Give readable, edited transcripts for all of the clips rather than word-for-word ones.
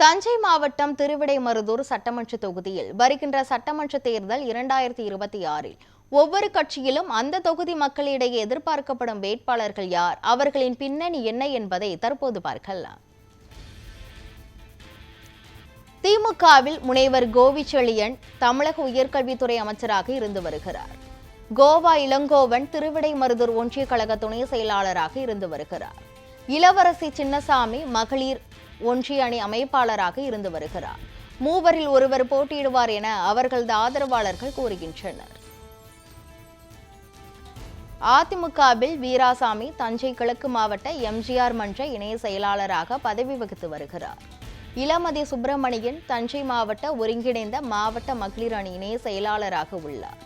தஞ்சை மாவட்டம் திருவிடைமருதூர் சட்டமன்ற தொகுதியில் வருகின்ற சட்டமன்ற தேர்தல் 2026இல் ஒவ்வொரு கட்சியிலும் அந்த தொகுதி மக்களிடையே எதிர்பார்க்கப்படும் வேட்பாளர்கள் யார், அவர்களின் பின்னணி என்ன என்பதை தற்போது பார்க்கலாம். திமுகவில் முனைவர் கோவிச்செழியன் தமிழக உயர்கல்வித்துறை அமைச்சராக இருந்து வருகிறார். கோவா இளங்கோவன் திருவிடைமருதூர் ஒன்றிய கழக துணை செயலாளராக இருந்து வருகிறார். இளவரசி சின்னசாமி மகளிர் ஒன்றிய அணி அமைப்பாளராக இருந்து வருகிறார். மூவரில் ஒருவர் போட்டியிடுவார் என அவர்களது ஆதரவாளர்கள் கூறுகின்றனர். அதிமுகவில் வீராசாமி தஞ்சை கிழக்கு மாவட்ட எம்ஜிஆர் மன்ற இணைய செயலாளராக பதவி வகித்து வருகிறார். இளமதி சுப்பிரமணியன் தஞ்சை மாவட்ட ஒருங்கிணைந்த மாவட்ட மகளிர் அணி இணைய செயலாளராக உள்ளார்.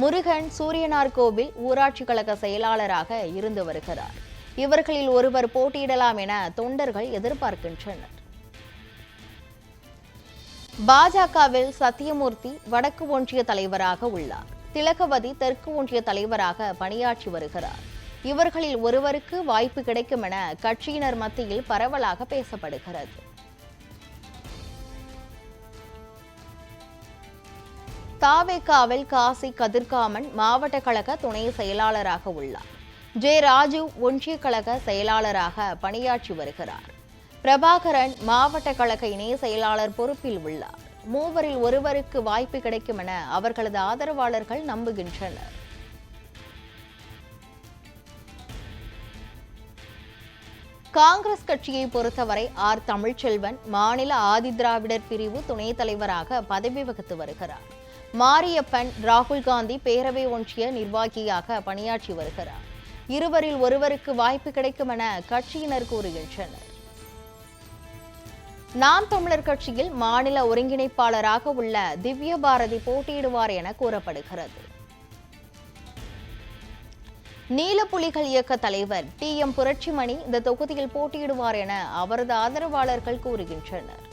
முருகன் சூரியனார்கோவில் ஊராட்சி கழக செயலாளராக இருந்து வருகிறார். இவர்களில் ஒருவர் போட்டியிடலாம் என தொண்டர்கள் எதிர்பார்க்கின்றனர். பாஜகவில் சத்தியமூர்த்தி வடக்கு ஒன்றிய தலைவராக உள்ளார். திலகவதி தெற்கு ஒன்றிய தலைவராக பணியாற்றி வருகிறார். இவர்களில் ஒருவருக்கு வாய்ப்பு கிடைக்கும் என கட்சியினர் மத்தியில் பரவலாக பேசப்படுகிறது. தாவேகாவில் காசி கதிர்காமன் மாவட்ட கழக துணை செயலாளராக உள்ளார். ஜே ராஜு ஒன்றிய கழக செயலாளராக பணியாற்றி வருகிறார். பிரபாகரன் மாவட்ட கழக இணைய செயலாளர் பொறுப்பில் உள்ளார். மூவரில் ஒருவருக்கு வாய்ப்பு கிடைக்கும் என அவர்களது ஆதரவாளர்கள் நம்புகின்றனர். காங்கிரஸ் கட்சியை பொறுத்தவரை ஆர் தமிழ்ச்செல்வன் மாநில ஆதிதிராவிடர் பிரிவு துணைத் தலைவராக பதவி வகித்து வருகிறார். மாரியப்பன் ராகுல் காந்தி பேரவை ஒன்றிய நிர்வாகியாக பணியாற்றி வருகிறார். இருவரில் ஒருவருக்கு வாய்ப்பு கிடைக்கும் என கட்சியினர் கூறுகின்றனர். நாம் தமிழர் கட்சியில் மாநில ஒருங்கிணைப்பாளராக உள்ள திவ்ய பாரதி போட்டியிடுவார் என கூறப்படுகிறது. நீலப்புலிகள் இயக்க தலைவர் டி.எம். புரட்சிமணி இந்த தொகுதியில் போட்டியிடுவார் என அவரது ஆதரவாளர்கள் கூறுகின்றனர்.